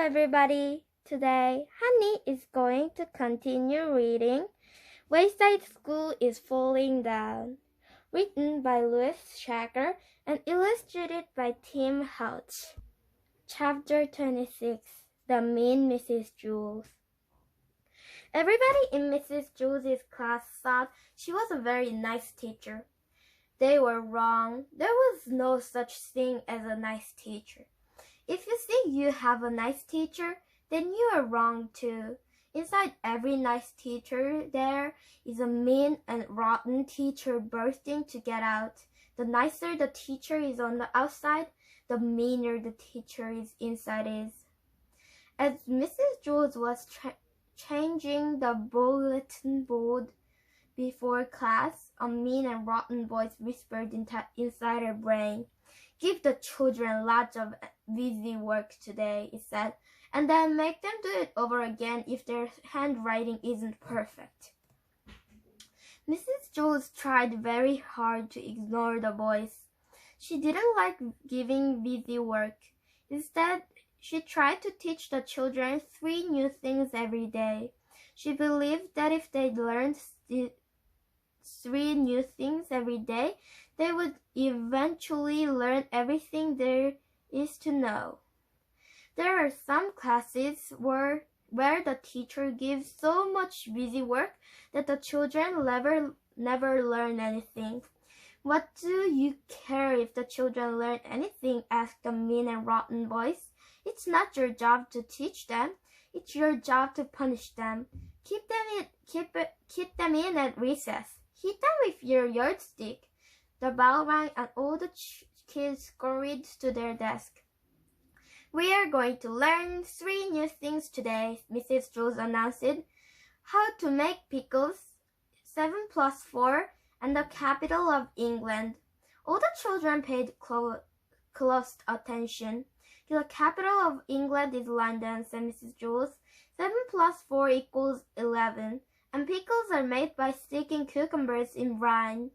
everybody. Today, Honey is going to continue reading Wayside School is Falling Down, written by Louis Shacker and illustrated by Tim Houch. Chapter 26, The Mean Mrs. Jules. Everybody in Mrs. Jules' class thought she was a very nice teacher. They were wrong. There was no such thing as a nice teacher. If you think you have a nice teacher, then you are wrong too. Inside every nice teacher there is a mean and rotten teacher bursting to get out. The nicer the teacher is on the outside, the meaner the teacher is inside is. As Mrs. Jules was changing the bulletin board before class, a mean and rotten voice whispered inside her brain. "Give the children lots of busy work today," it said, "and then make them do it over again if their handwriting isn't perfect." Mrs. Jules tried very hard to ignore the voice. She didn't like giving busy work. Instead, she tried to teach the children 3 new things every day. She believed that if they learned 3 new things every day, they would eventually learn everything there is to know. There are some classes where the teacher gives so much busy work that the children never learn anything. "What do you care if the children learn anything?" asked the mean and rotten voice. "It's not your job to teach them. It's your job to punish them. Keep them in at recess. Hit them with your yardstick." The bell rang and all the kids scurried to their desk. "We are going to learn 3 new things today," Mrs. Jules announced. "How to make pickles, 7 plus 4, and the capital of England." All the children paid close attention. "The capital of England is London," said Mrs. Jules. 7 plus 4 equals 11, and pickles are made by sticking cucumbers in brine.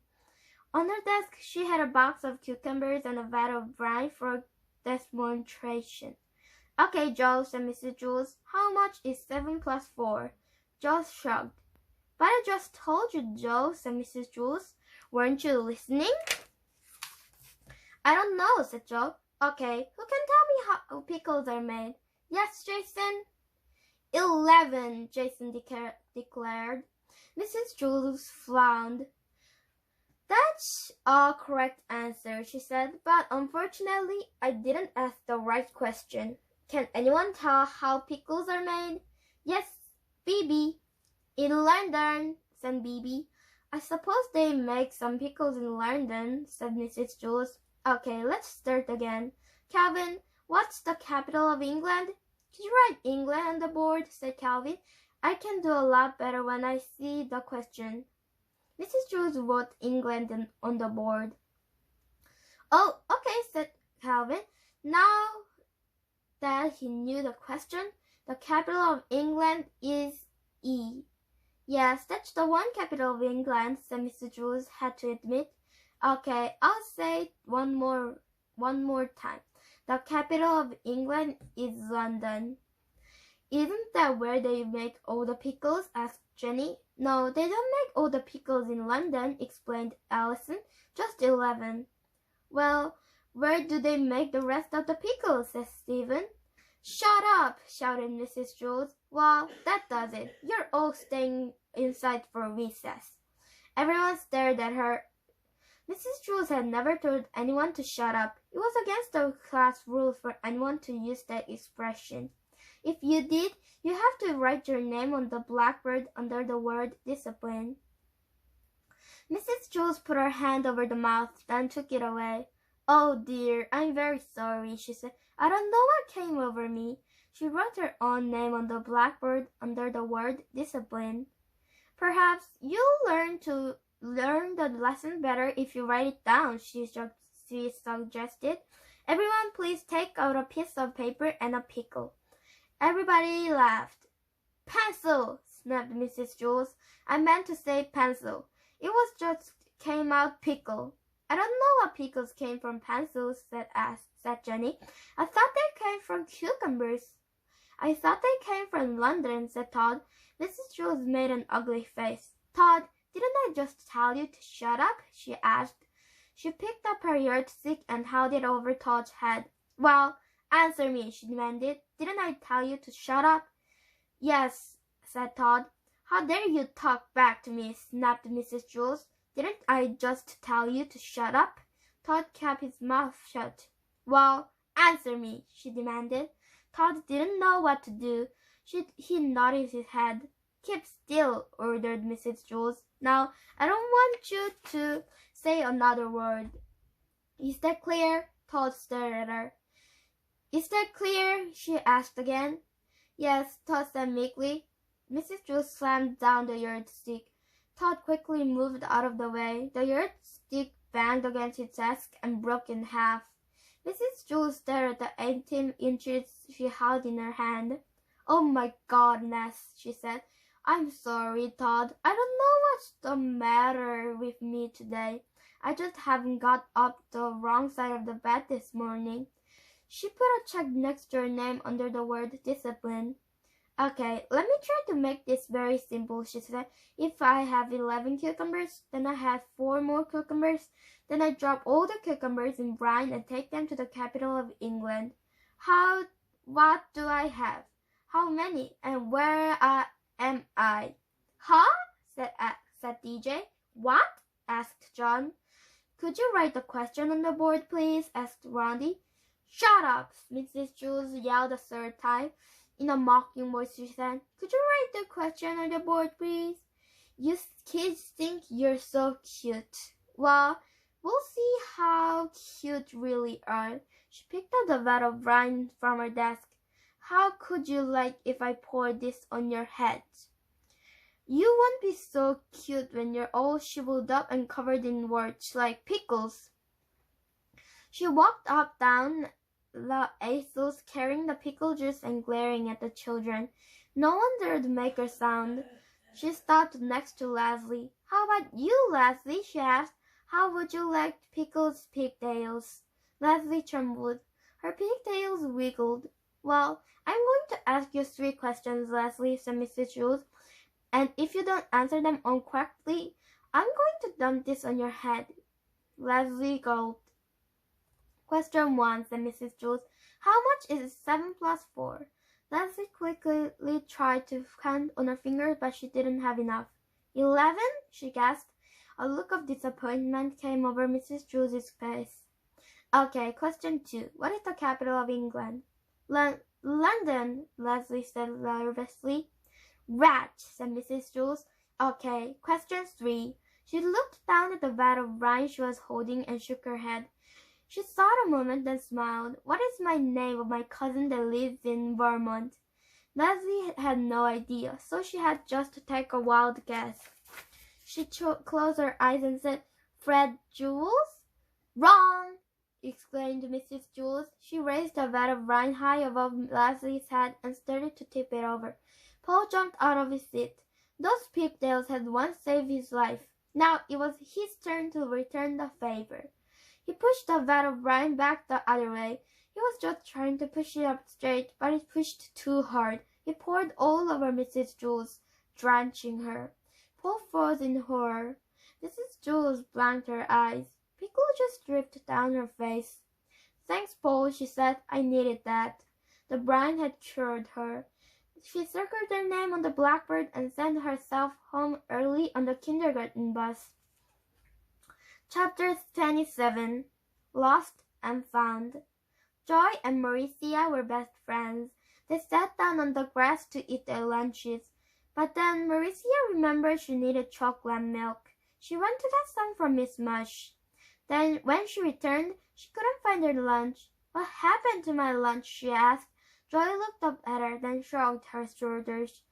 On her desk, she had a box of cucumbers and a vat of brine for demonstration. "Okay, Joe," said Mrs. Jules. "How much is 7 plus 4? Joe shrugged. "But I just told you, Joe," said Mrs. Jules. "Weren't you listening?" "I don't know," said Joe. "Okay, who can tell me how pickles are made?" "Yes, Jason." 11, Jason declared. Mrs. Jules frowned. "That's a correct answer," she said, "but unfortunately I didn't ask the right question. Can anyone tell how pickles are made?" "Yes, Bibi." "In London," said Bibi. "I suppose they make some pickles in London," said Mrs. Jules. "Okay, let's start again. Calvin, what's the capital of England?" "Could you write England on the board?" said Calvin. "I can do a lot better when I see the question." Mrs. Jules wrote England on the board. "Oh, okay," said Calvin. Now that he knew the question, "The capital of England is E." "Yes, that's the one capital of England," said Mrs. Jules, had to admit. "Okay, I'll say it one more time. The capital of England is London." "Isn't that where they make all the pickles?" asked Jenny. "No, they don't make all the pickles in London," explained Allison. "Just 11. "Well, where do they make the rest of the pickles?" said Stephen. "Shut up!" shouted Mrs. Jules. "Well, that does it. You're all staying inside for recess." Everyone stared at her. Mrs. Jules had never told anyone to shut up. It was against the class rules for anyone to use that expression. If you did, you have to write your name on the blackboard under the word discipline. Mrs. Jules put her hand over the mouth, then took it away. "Oh dear, I'm very sorry," she said. "I don't know what came over me." She wrote her own name on the blackboard under the word discipline. "Perhaps you'll learn the lesson better if you write it down," she suggested. "Everyone please take out a piece of paper and a pickle." Everybody laughed. "Pencil!" snapped Mrs. Jules. "I meant to say pencil. It was just came out pickle." "I don't know what pickles came from pencils," said Jenny. "I thought they came from cucumbers." I thought they came from London, said Todd. Mrs. Jules made an ugly face. Todd, didn't I just tell you to shut up? She asked. She picked up her yardstick and held it over Todd's head. Well, answer me, she demanded. Didn't I tell you to shut up? Yes, said Todd. How dare you talk back to me, snapped Mrs. Jules. Didn't I just tell you to shut up? Todd kept his mouth shut. Well, answer me, she demanded. Todd didn't know what to do. He nodded his head. Keep still, ordered Mrs. Jules. Now, I don't want you to say another word. Is that clear? Todd stared at her. Is that clear? She asked again. Yes, Todd said meekly. Mrs. Jules slammed down the yardstick. Todd quickly moved out of the way. The yardstick banged against his desk and broke in half. Mrs. Jules stared at the 18 inches she held in her hand. Oh my goodness, she said. I'm sorry, Todd. I don't know what's the matter with me today. I just haven't got up the wrong side of the bed this morning. She put a check next to her name under the word discipline. Okay, let me try to make this very simple, she said. If I have 11 cucumbers, then I have 4 more cucumbers, then I drop all the cucumbers in brine and take them to the capital of England. What do I have? How many? And where am I? Huh? said DJ. What? asked John. Could you write the question on the board, please? asked Randy. Shut up, Mrs. Jules yelled a third time. In a mocking voice, she said, Could you write the question on the board, please? You kids think you're so cute. Well, we'll see how cute you really are. She picked up the vat of brine from her desk. How could you like if I poured this on your head? You won't be so cute when you're all shriveled up and covered in warts like pickles. She walked up down the aisles carrying the pickle juice and glaring at the children. No one dared make a sound. She stopped next to Leslie. How about you, Leslie? She asked. How would you like Pickle's pigtails? Leslie trembled. Her pigtails wiggled. Well, I'm going to ask you 3 questions, Leslie, said Mrs. Jules. And if you don't answer them correctly, I'm going to dump this on your head. Leslie gulped. Question 1, said Mrs. Jules. How much is 7 plus 4? Leslie quickly tried to count on her fingers, but she didn't have enough. 11? she gasped. A look of disappointment came over Mrs. Jules's face. Okay, question 2. What is the capital of England? London, Leslie said nervously. Rat, said Mrs. Jules. Okay, question 3. She looked down at the vat of brine she was holding and shook her head. She thought a moment, then smiled. What is my name of my cousin that lives in Vermont? Leslie had no idea, so she had just to take a wild guess. She closed her eyes and said, Fred Jules? Wrong! exclaimed Mrs. Jules. She raised a vat of brine high above Leslie's head and started to tip it over. Paul jumped out of his seat. Those pigtails had once saved his life. Now it was his turn to return the favor. He pushed the vat of brine back the other way. He was just trying to push it up straight, but he pushed too hard. He poured all over Mrs. Jules, drenching her. Paul froze in horror. Mrs. Jules blanked her eyes. Pickle just dripped down her face. Thanks, Paul, she said. I needed that. The brine had cured her. She circled her name on the blackboard and sent herself home early on the kindergarten bus. Chapter 27. Lost and Found. Joy and Mauricia were best friends. They sat down on the grass to eat their lunches. But then Mauricia remembered she needed chocolate milk. She went to get some from Miss Mush. Then, when she returned, she couldn't find her lunch. What happened to my lunch? She asked. Joy looked up at her, then shrugged her shoulders.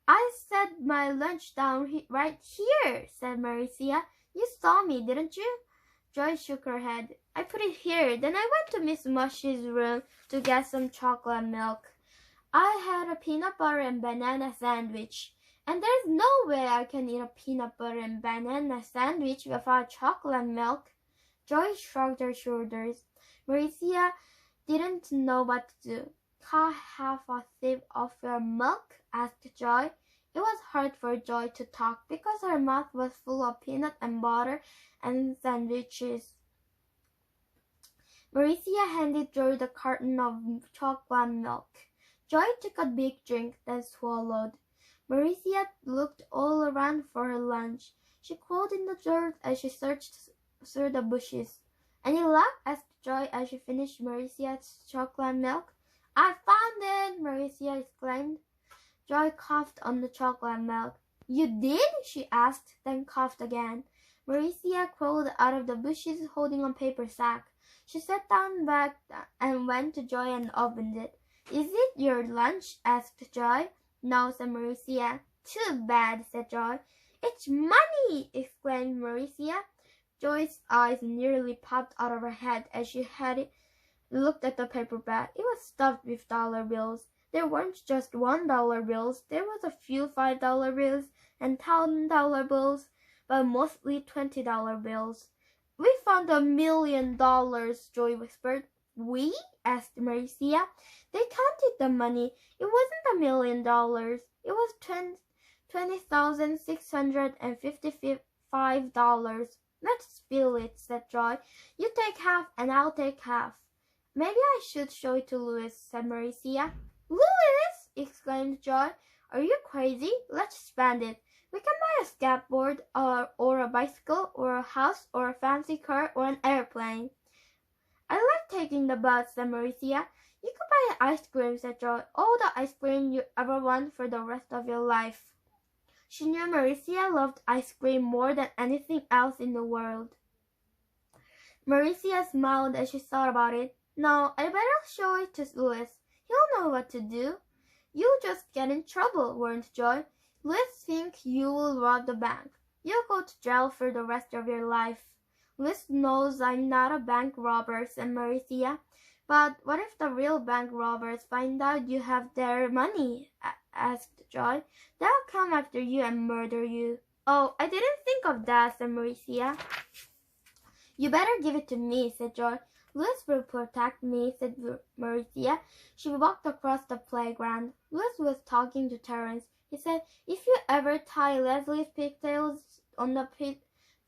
I set my lunch down right here, said Mauricia. You saw me, didn't you? Joy shook her head. I put it here. Then I went to Miss Mush's room to get some chocolate milk. I had a peanut butter and banana sandwich. And there's no way I can eat a peanut butter and banana sandwich without chocolate milk. Joy shrugged her shoulders. Mauricia didn't know what to do. have a sip of your milk?" asked Joy. It was hard for Joy to talk because her mouth was full of peanut and butter and sandwiches. Marcia handed Joy the carton of chocolate milk. Joy took a big drink, then swallowed. Marcia looked all around for her lunch. She crawled in the dirt as she searched through the bushes. "Any luck?" asked Joy as she finished Marcia's chocolate milk. "I found it!" Marcia exclaimed. Joy coughed on the chocolate milk. "You did?" she asked, then coughed again. Marcia crawled out of the bushes holding a paper sack. She sat down back and went to Joy and opened it. "Is it your lunch?" asked Joy. "No," said Marcia. "Too bad," said Joy. "It's money!" exclaimed Marcia. Joy's eyes nearly popped out of her head as she looked at the paper bag. It was stuffed with dollar bills. There weren't just $1 bills. There was a few $5 bills and $10 bills, but mostly $20 bills. "We found $1,000,000, Joy whispered. "We?" asked Marcia. They counted the money. It wasn't $1,000,000. It was $20,655. "Let's split it," said Joy. "You take half and I'll take half." "Maybe I should show it to Louis," said Marcia. "Louis!" exclaimed Joy. "Are you crazy? Let's spend it. We can buy a skateboard or a bicycle or a house or a fancy car or an airplane." "I like taking the bus," said Marcia. "You could buy ice cream," said Joy. "All the ice cream you ever want for the rest of your life." She knew Marcia loved ice cream more than anything else in the world. Marcia smiled as she thought about it. "No, I better show it to Louis. He'll know what to do." "You'll just get in trouble," warned Joy. "Louis think you will rob the bank. You'll go to jail for the rest of your life." "Louis knows I'm not a bank robber," said Marcia. "But what if the real bank robbers find out you have their money?" asked Joy. "They'll come after you and murder you." "Oh, I didn't think of that," said Marcia. "You better give it to me," said Joy. "Louis will protect me," said Marcia. She walked across the playground. Louis was talking to Terence. He said, "If you ever tie Leslie's pigtails on the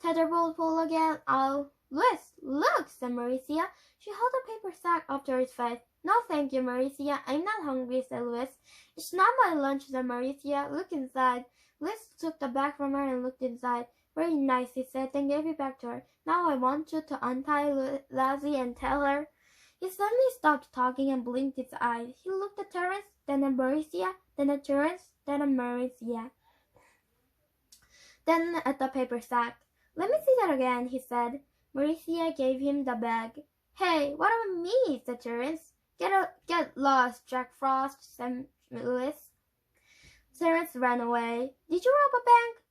tetherball pole again, I'll—" "Louis, look," said Marcia. She held a paper sack up to his face. "No, thank you, Marcia. I'm not hungry," said Louis. "It's not my lunch," said Marcia. "Look inside." Louis took the bag from her and looked inside. "Very nice," he said, then gave it back to her. "Now I want you to untie Leslie and tell her—" He suddenly stopped talking and blinked his eyes. He looked at Terence, then at Marcia, then at Terence, then at Marcia, then at the paper sack. "Let me see that again," he said. Marcia gave him the bag. "Hey, what about me?" said Terence. Get lost, Jack Frost," said Louis. Terence ran away. "Did you rob a bank?"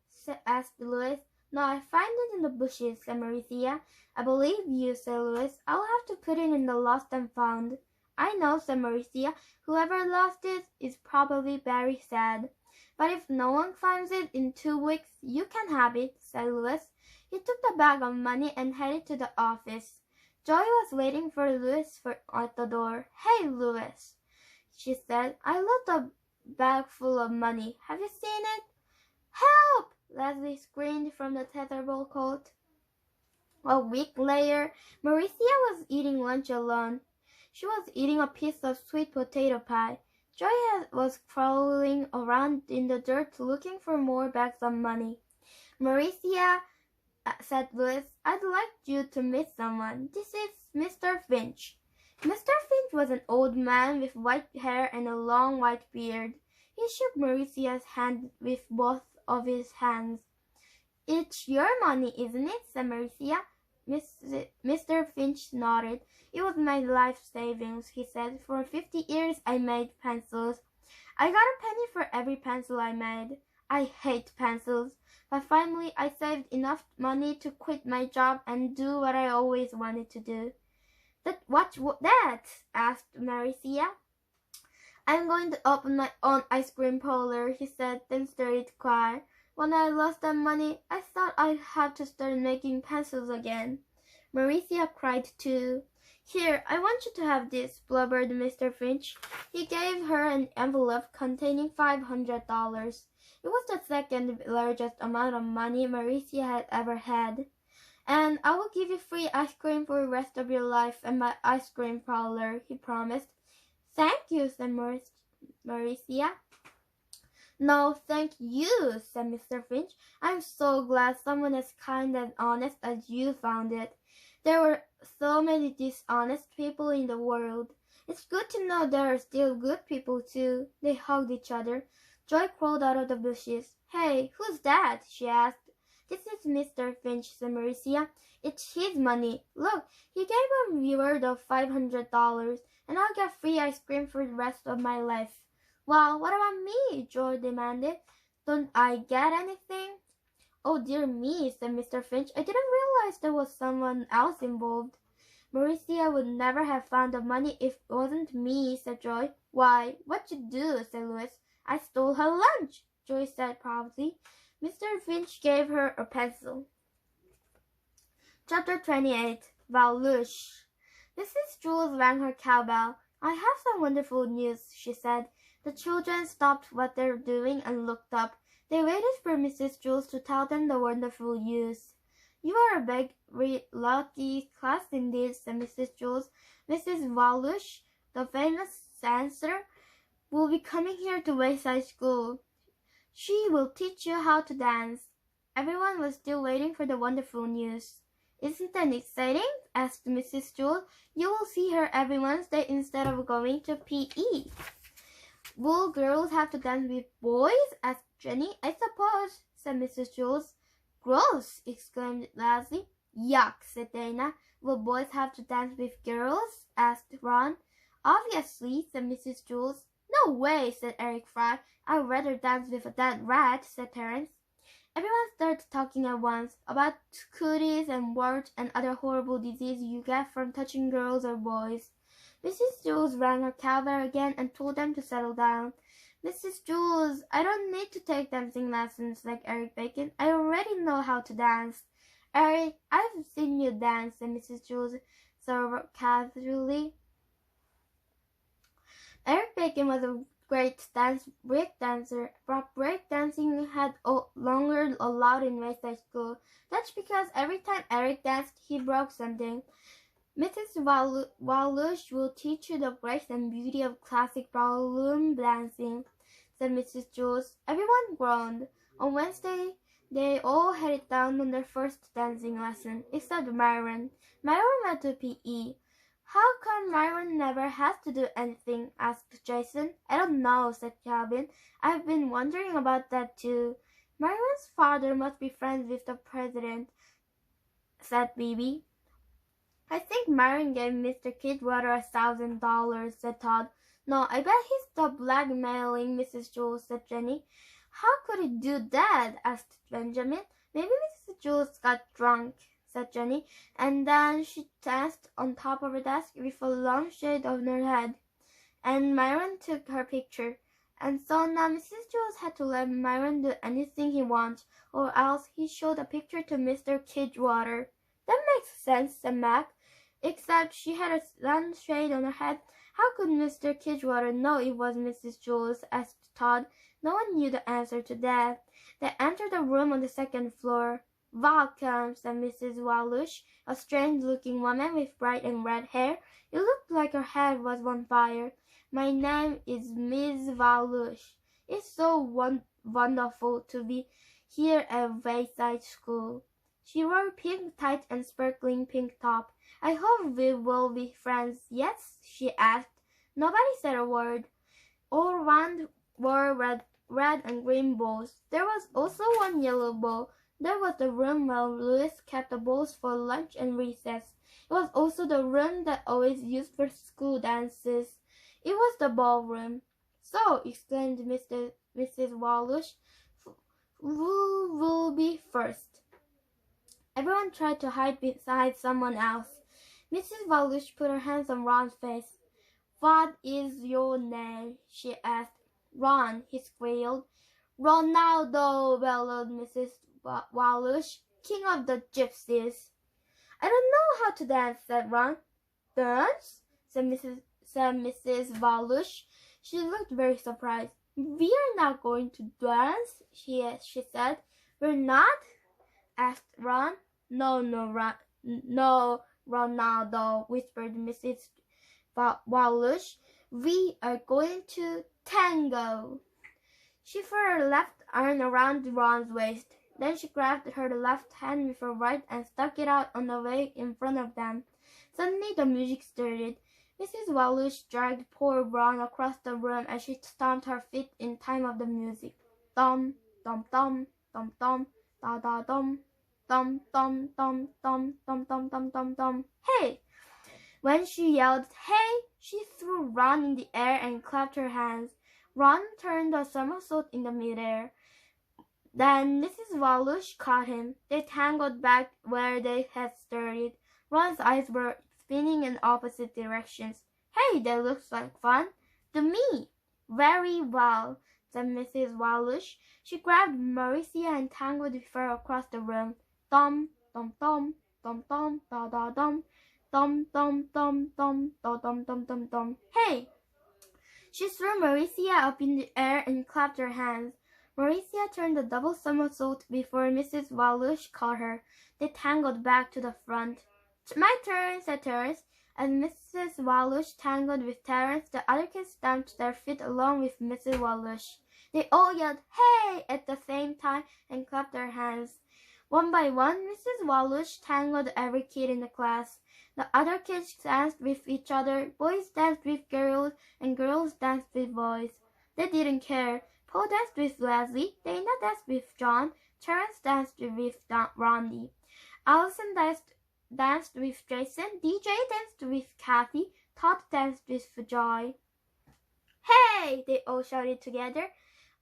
asked Louis. "No, I found it in the bushes," said Marcia. "I believe you," said Louis. "I'll have to put it in the lost and found." "I know," said Marcia. "Whoever lost it is probably very sad. But if no one finds it in 2 weeks, you can have it," said Louis. He took the bag of money and headed to the office. Joy was waiting for Louis at the door. "Hey, Louis," she said. "I left a bag full of money. Have you seen it?" "Help!" Leslie screamed from the tetherball coat. A week later, Marcia was eating lunch alone. She was eating a piece of sweet potato pie. Joy was crawling around in the dirt looking for more bags of money. "Marcia," said Louis, "I'd like you to meet someone. This is Mr. Finch." Mr. Finch was an old man with white hair and a long white beard. He shook Marcia's hand with both of his hands. "It's your money, isn't it?" said Marcia. Mr. Finch nodded. "It was my life savings," he said. "For 50 years I made pencils. I got a penny for every pencil I made. I hate pencils. But finally I saved enough money to quit my job and do what I always wanted to do." What's that?" asked Marcia. "I'm going to open my own ice cream parlor," he said, then started quiet. "When I lost that money, I thought I'd have to start making pencils again." Marcia cried too. Here, I want you to have this, blubbered Mr. Finch. He gave her an envelope containing $500. It was the second largest amount of money Maricia had ever had. And I will give you free ice cream for the rest of your life at my ice cream parlor, he promised. Thank you, said Maricia. No, thank you, said Mr. Finch. I'm so glad someone as kind and honest as you found it. There were so many dishonest people in the world. It's good to know there are still good people, too. They hugged each other. Joy crawled out of the bushes. Hey, who's that? She asked. This is Mr. Finch, said Maricia. It's his money. Look, he gave a reward of $500, and I'll get free ice cream for the rest of my life. Well, what about me? Joy demanded. Don't I get anything? Oh dear me, said Mr. Finch. I didn't realize there was someone else involved. Maricia would never have found the money if it wasn't me, said Joy. Why, what'd you do? Said Louis. I stole her lunch, Joy said proudly. Mr. Finch gave her a pencil. Chapter 28. Valush. Mrs. Jules rang her cowbell. I have some wonderful news, she said. The children stopped what they were doing and looked up. They waited for Mrs. Jules to tell them the wonderful news. You are a very lucky class indeed, said Mrs. Jules. Mrs. Valush, the famous dancer, will be coming here to Wayside School. She will teach you how to dance. Everyone was still waiting for the wonderful news. Isn't that exciting? Asked Mrs. Jules. You will see her every Wednesday instead of going to P.E. Will girls have to dance with boys? Asked Jenny. I suppose, said Mrs. Jules. Gross! Exclaimed Leslie. Yuck, said Dana. Will boys have to dance with girls? Asked Ron. Obviously, said Mrs. Jules. No way, said Eric Fry. I'd rather dance with a dead rat, said Terence. Everyone started talking at once about cooties and warts and other horrible diseases you get from touching girls or boys. Mrs. Jules rang her cowbell again and told them to settle down. Mrs. Jules, I don't need to take dancing lessons like Eric Bacon. I already know how to dance. Eric, I've seen you dance, said Mrs. Jules sarcastically. Eric Bacon was a great break dancer, but break dancing had longer allowed in Wayside School. That's because every time Eric danced, he broke something. Mrs. Walush will teach you the grace and beauty of classic ballroom dancing, said Mrs. Jules. Everyone groaned. On Wednesday, they all headed down on their first dancing lesson, except Myron. Myron went to P.E. How come Myron never has to do anything? Asked Jason. I don't know, said Calvin. I've been wondering about that too. Myron's father must be friends with the president, said Bibi. I think Myron gave Mr. Kidwater $1,000, said Todd. No, I bet he's stopped blackmailing Mrs. Jules, said Jenny. How could he do that? Asked Benjamin. Maybe Mrs. Jules got drunk, said Jenny, and then she danced on top of her desk with a lampshade on her head. And Myron took her picture. And so now Mrs. Jules had to let Myron do anything he wanted, or else he showed a picture to Mr. Kidwater. That makes sense, said Mac. Except she had a lampshade on her head. How could Mr. Kidwater know it was Mrs. Jules? Asked Todd. No one knew the answer to that. They entered a room on the second floor. Welcome, said Mrs. Walush, a strange-looking woman with bright and red hair. It looked like her head was on fire. My name is Miss Walush. It's so wonderful to be here at Wayside School. She wore pink tights and sparkling pink top. I hope we will be friends, yes? She asked. Nobody said a word. All around were red and green bowls. There was also one yellow bowl. There was the room where Louis kept the bowls for lunch and recess. It was also the room that always used for school dances. It was the ballroom. So, exclaimed Mrs. Walush, who will be first? Everyone tried to hide beside someone else. Mrs. Walush put her hands on Ron's face. What is your name? She asked. Ron, he squealed. Ronaldo, bellowed Mrs. Walush, king of the gypsies. I don't know how to dance, said Ron. Dance? said Mrs. Walush. She looked very surprised. We are not going to dance, she said. We're not? Asked Ron. No, Ronaldo, whispered Mrs. Walush. We are going to tango. She threw her left arm around Ron's waist. Then she grabbed her left hand with her right and stuck it out on the way in front of them. Suddenly the music started. Mrs. Walush dragged poor Ron across the room as she stomped her feet in time of the music. Dum, dum, dum, dum, dum, da da dum, dum, dum, dum, dum, dum, dum, dum, dum, dum. Hey! When she yelled, hey, she threw Ron in the air and clapped her hands. Ron turned a somersault in the midair. Then Mrs. Walush caught him. They tangled back where they had started. Ron's eyes were spinning in opposite directions. Hey, that looks like fun. To me. Very well, said Mrs. Walush. She grabbed Mauricia and tangled with her across the room. Dum, dum, dum, dum, dum, da da dum. Dum, dum, dum, dum, da dum, dum, dum, dum. Hey! She threw Mauricia up in the air and clapped her hands. Mauricia turned a double somersault before Mrs. Walush caught her. They tangled back to the front. My turn, said Terence. As Mrs. Walush tangled with Terence, the other kids stamped their feet along with Mrs. Walush. They all yelled, hey, at the same time and clapped their hands. One by one, Mrs. Walush tangled every kid in the class. The other kids danced with each other, boys danced with girls, and girls danced with boys. They didn't care. Paul danced with Leslie, Dana danced with John, Terence danced with Randy. Allison danced with Jason, DJ danced with Kathy, Todd danced with Joy. Hey! They all shouted together.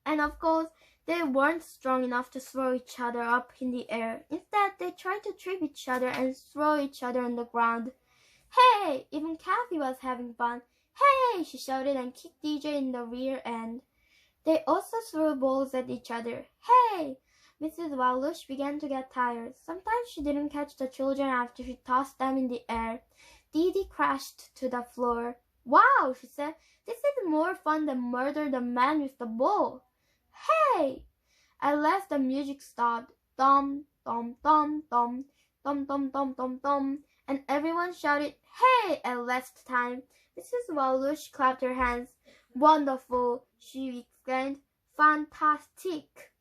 And of course, they weren't strong enough to throw each other up in the air. Instead, they tried to trip each other and throw each other on the ground. Hey! Even Kathy was having fun. Hey! She shouted and kicked DJ in the rear end. They also threw balls at each other. Hey! Mrs. Walush began to get tired. Sometimes she didn't catch the children after she tossed them in the air. Dee Dee crashed to the floor. Wow, she said. This is more fun than murder the man with the ball. Hey! At last the music stopped. Dum, dum, dum, dum, dum, dum, dum, dum, dum. And everyone shouted, hey! At last time. Mrs. Walush clapped her hands. Wonderful, she exclaimed. Fantastic.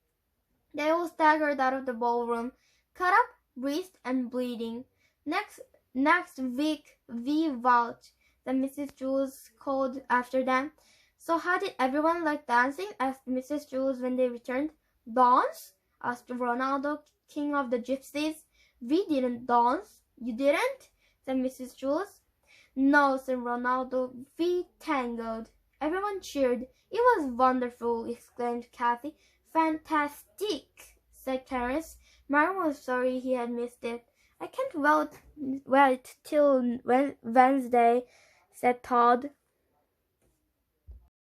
They all staggered out of the ballroom, cut up, bruised, and bleeding. Next week, we vault, the Mrs. Jules called after them. So how did everyone like dancing? Asked Mrs. Jules when they returned. Dance? Asked Ronaldo, king of the gypsies. We didn't dance. You didn't? Said Mrs. Jules. No, said Ronaldo. We tangled. Everyone cheered. It was wonderful, exclaimed Kathy. Fantastic, said Terence. Martin was sorry he had missed it. I can't wait till Wednesday, said Todd.